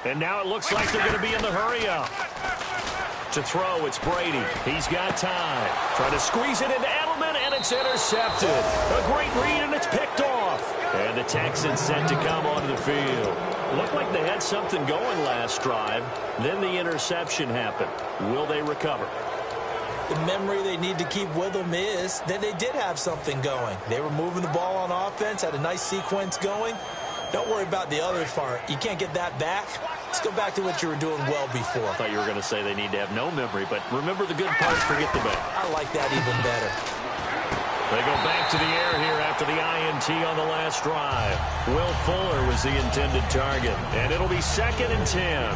And now it looks like they're going to be in the hurry-up. To throw, it's Brady. He's got time. Trying to squeeze it into Edelman, and it's intercepted. A great read, and it's picked off. And the Texans set to come onto the field. Looked like they had something going last drive. Then the interception happened. Will they recover? The memory they need to keep with them is that they did have something going. They were moving the ball on offense, had a nice sequence going. Don't worry about the other part. You can't get that back. Let's go back to what you were doing well before. I thought you were going to say they need to have no memory, but remember the good parts, forget the bad. I like that even better. They go back to the air here after the INT on the last drive. Will Fuller was the intended target, and it'll be 2nd and 10.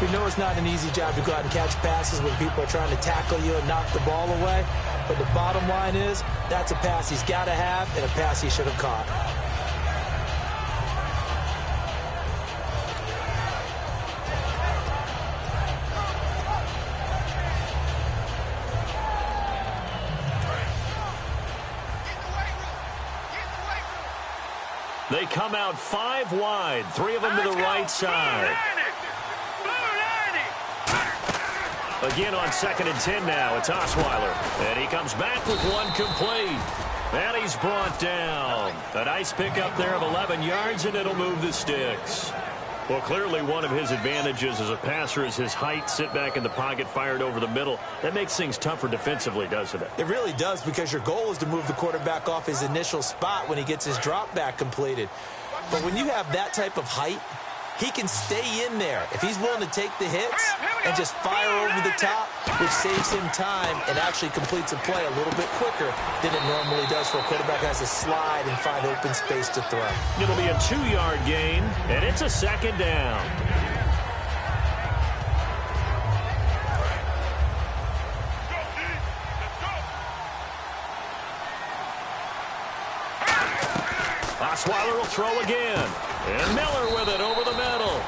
We know it's not an easy job to go out and catch passes when people are trying to tackle you and knock the ball away, but the bottom line is that's a pass he's got to have and a pass he should have caught. They come out 5 wide, 3 of them to the right side. Again on 2nd and 10 now, it's Osweiler. And he comes back with one complete. And he's brought down. A nice pickup there of 11 yards, and it'll move the sticks. Well, clearly one of his advantages as a passer is his height. Sit back in the pocket, fired over the middle. That makes things tougher defensively, doesn't it? It really does, because your goal is to move the quarterback off his initial spot when he gets his drop back completed. But when you have that type of height, he can stay in there if he's willing to take the hits and just fire over the top, which saves him time and actually completes a play a little bit quicker than it normally does for a quarterback who has to slide and find open space to throw. It'll be a 2-yard gain, and it's a 2nd down. Osweiler will throw again. And Miller with it over the middle.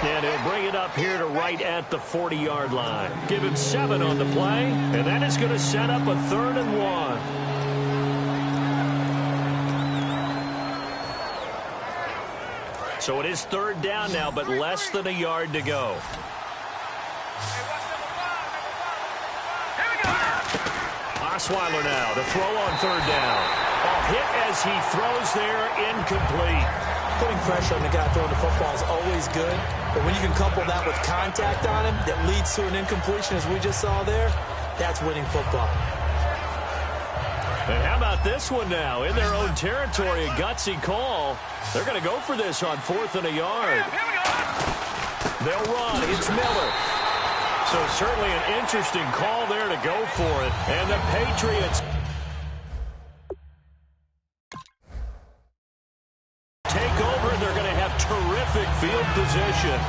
And he'll bring it up here to right at the 40-yard line. Give him 7 on the play, and that is going to set up a 3rd and 1. So it is 3rd down now, but less than a yard to go. Osweiler now, the throw on 3rd down. Off hit as he throws there, incomplete. Putting pressure on the guy throwing the football is always good, but when you can couple that with contact on him that leads to an incompletion, as we just saw there, that's winning football. And how about this one now? In their own territory, a gutsy call. They're going to go for this on 4th and a yard. They'll run. It's Miller. So certainly an interesting call there to go for it. And the Patriots take over, and they're going to have terrific field position.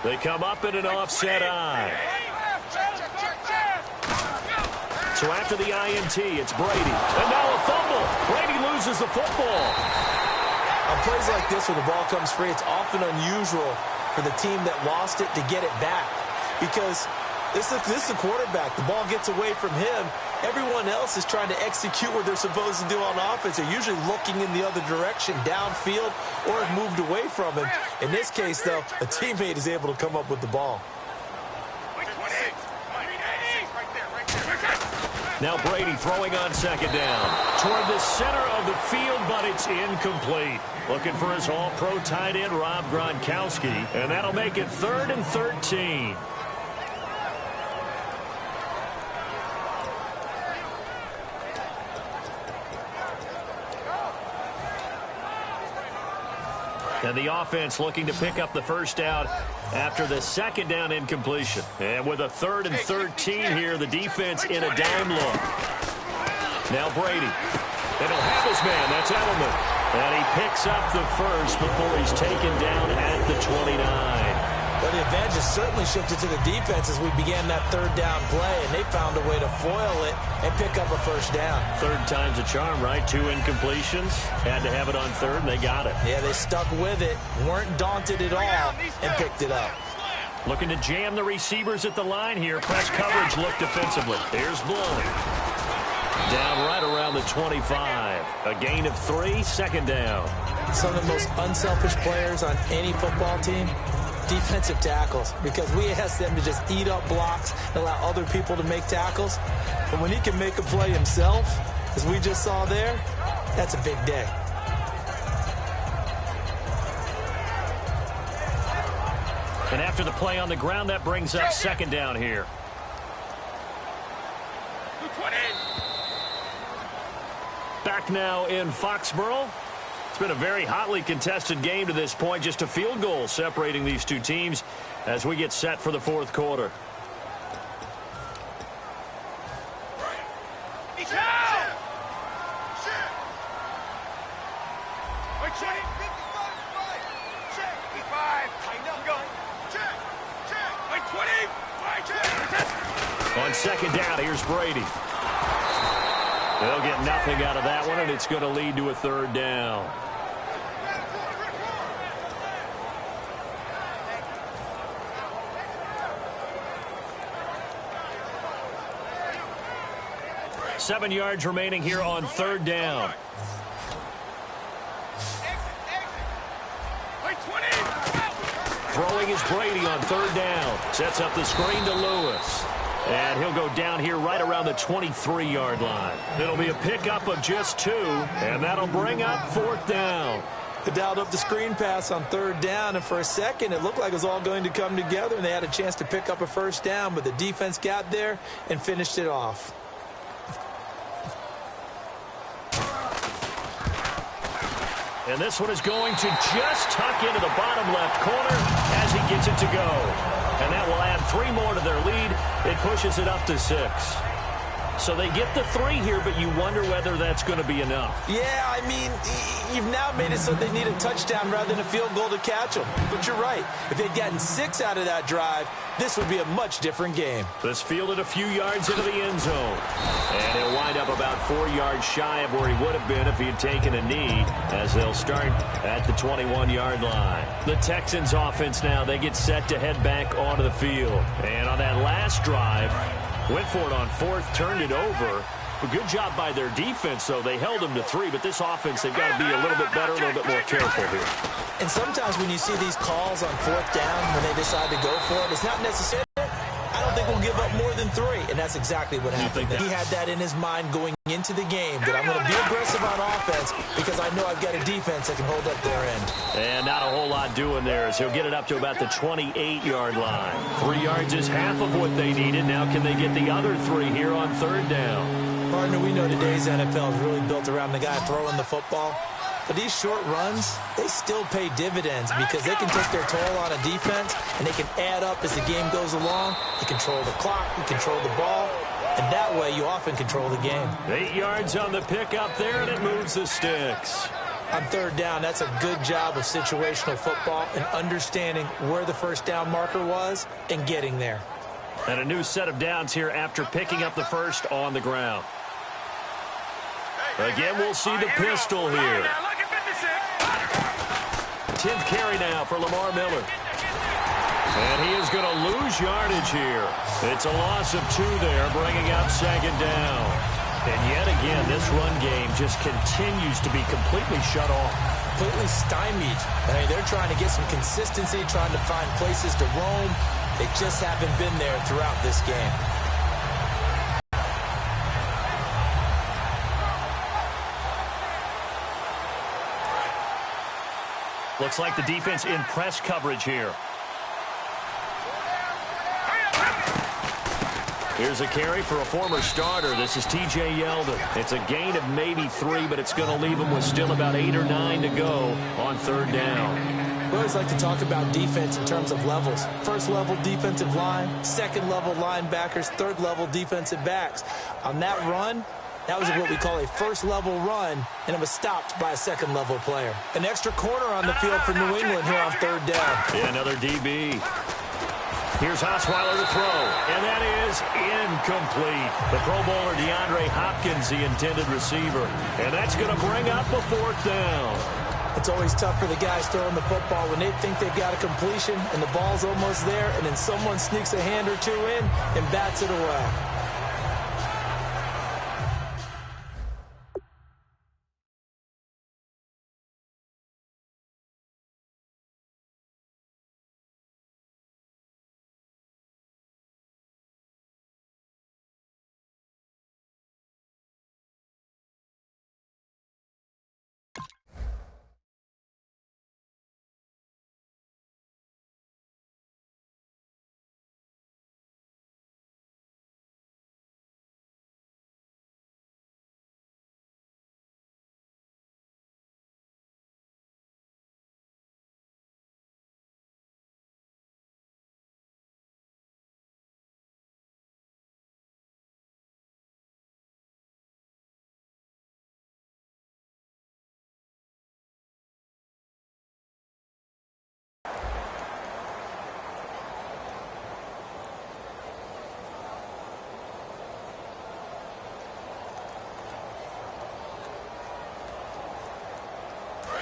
They come up in an offset eye. So after the INT, it's Brady. And now a fumble. Brady loses the football. On plays like this where the ball comes free, it's often unusual for the team that lost it to get it back. Because this is the quarterback. The ball gets away from him. Everyone else is trying to execute what they're supposed to do on offense. They're usually looking in the other direction, downfield, or have moved away from him. In this case, though, a teammate is able to come up with the ball. Now Brady throwing on 2nd down. Toward the center of the field, but it's incomplete. Looking for his all-pro tight end, Rob Gronkowski. And that'll make it 3rd and 13. And the offense looking to pick up the first down after the 2nd down incompletion. And with a 3rd and 13 here, the defense in a dime look. Now Brady. And he'll have his man. That's Edelman. And he picks up the first before he's taken down at the 29. Well, the advantage has certainly shifted to the defense as we began that 3rd down play, and they found a way to foil it and pick up a first down. 3rd time's a charm, right? 2 incompletions. Had to have it on 3rd, and they got it. Yeah, they stuck with it, weren't daunted at all, and picked it up. Looking to jam the receivers at the line here. Press coverage look defensively. Here's Bloom. Down right around the 25. A gain of 3, second down. Some of the most unselfish players on any football team, defensive tackles, because we ask them to just eat up blocks and allow other people to make tackles. But when he can make a play himself, as we just saw there, that's a big day. And after the play on the ground, that brings up second down here. Back now in Foxborough. It's been a very hotly contested game to this point. Just a field goal separating these two teams as we get set for the fourth quarter. On second down, here's Brady. They'll get nothing out of that one, and it's going to lead to a third down. Seven yards remaining here on third down. Throwing is Brady on third down. Sets up the screen to Lewis. And he'll go down here right around the 23-yard line. It'll be a pickup of just 2, and that'll bring up fourth down. They dialed up the screen pass on third down, and for a second it looked like it was all going to come together, and they had a chance to pick up a first down, but the defense got there and finished it off. And this one is going to just tuck into the bottom left corner as he gets it to go. And that will add 3 more to their lead. It pushes it up to 6. So they get the 3 here, but you wonder whether that's going to be enough. Yeah, I mean, you've now made it so they need a touchdown rather than a field goal to catch them. But you're right. If they'd gotten 6 out of that drive, this would be a much different game. This fielded a few yards into the end zone. And he'll wind up about 4 yards shy of where he would have been if he had taken a knee, as they'll start at the 21-yard line. The Texans offense now, they get set to head back onto the field. And on that last drive, went for it on fourth, turned it over. A good job by their defense, though. They held them to 3, but this offense, they've got to be a little bit better, a little bit more careful here. And sometimes when you see these calls on fourth down, when they decide to go for it, it's not necessarily, I don't think we'll give up more than 3. And that's exactly what happened. He had that in his mind going into the game, that I'm going to be aggressive on offense because I know I've got a defense that can hold up their end. And not a whole lot doing there, as he'll get it up to about the 28-yard line. 3 yards is half of what they needed. Now can they get the other 3 here on third down? Partner, we know today's NFL is really built around the guy throwing the football. But these short runs, they still pay dividends because they can take their toll on a defense, and they can add up as the game goes along. You control the clock, you control the ball, and that way you often control the game. 8 yards on the pickup there, and it moves the sticks. On third down, that's a good job of situational football and understanding where the first down marker was and getting there. And a new set of downs here after picking up the first on the ground. Again, we'll see the pistol here. 10th carry now for Lamar Miller. And he is going to lose yardage here. It's a loss of 2 there, bringing up second down. And yet again, this run game just continues to be completely shut off. Completely stymied. I mean, they're trying to get some consistency, trying to find places to roam. They just haven't been there throughout this game. Looks like the defense in press coverage here. Here's a carry for a former starter. This is T.J. Yeldon. It's a gain of maybe 3, but it's going to leave him with still about 8 or 9 to go on third down. We always like to talk about defense in terms of levels. First level defensive line, second level linebackers, third level defensive backs. On that run, that was what we call a first-level run, and it was stopped by a second-level player. An extra corner on the field for New England here on third down. Yeah, another DB. Here's Osweiler to throw, and that is incomplete. The Pro Bowler DeAndre Hopkins, the intended receiver. And that's going to bring up a fourth down. It's always tough for the guys throwing the football when they think they've got a completion and the ball's almost there, and then someone sneaks a hand or two in and bats it away.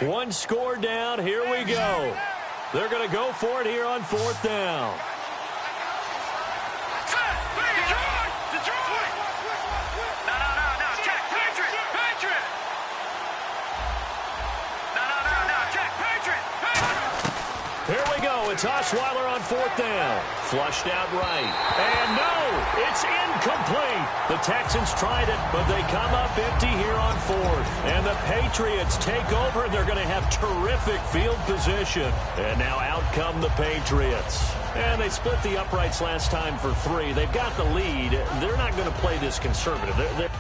One score down. Here we go. They're going to go for it here on 4th down. Here we go. It's Osweiler on 4th down. Flushed out right. And no, it's incomplete. The Texans tried it, but they come up empty here on 4th. And the Patriots take over, and they're going to have terrific field position. And now out come the Patriots. And they split the uprights last time for 3. They've got the lead. They're not going to play this conservative. They're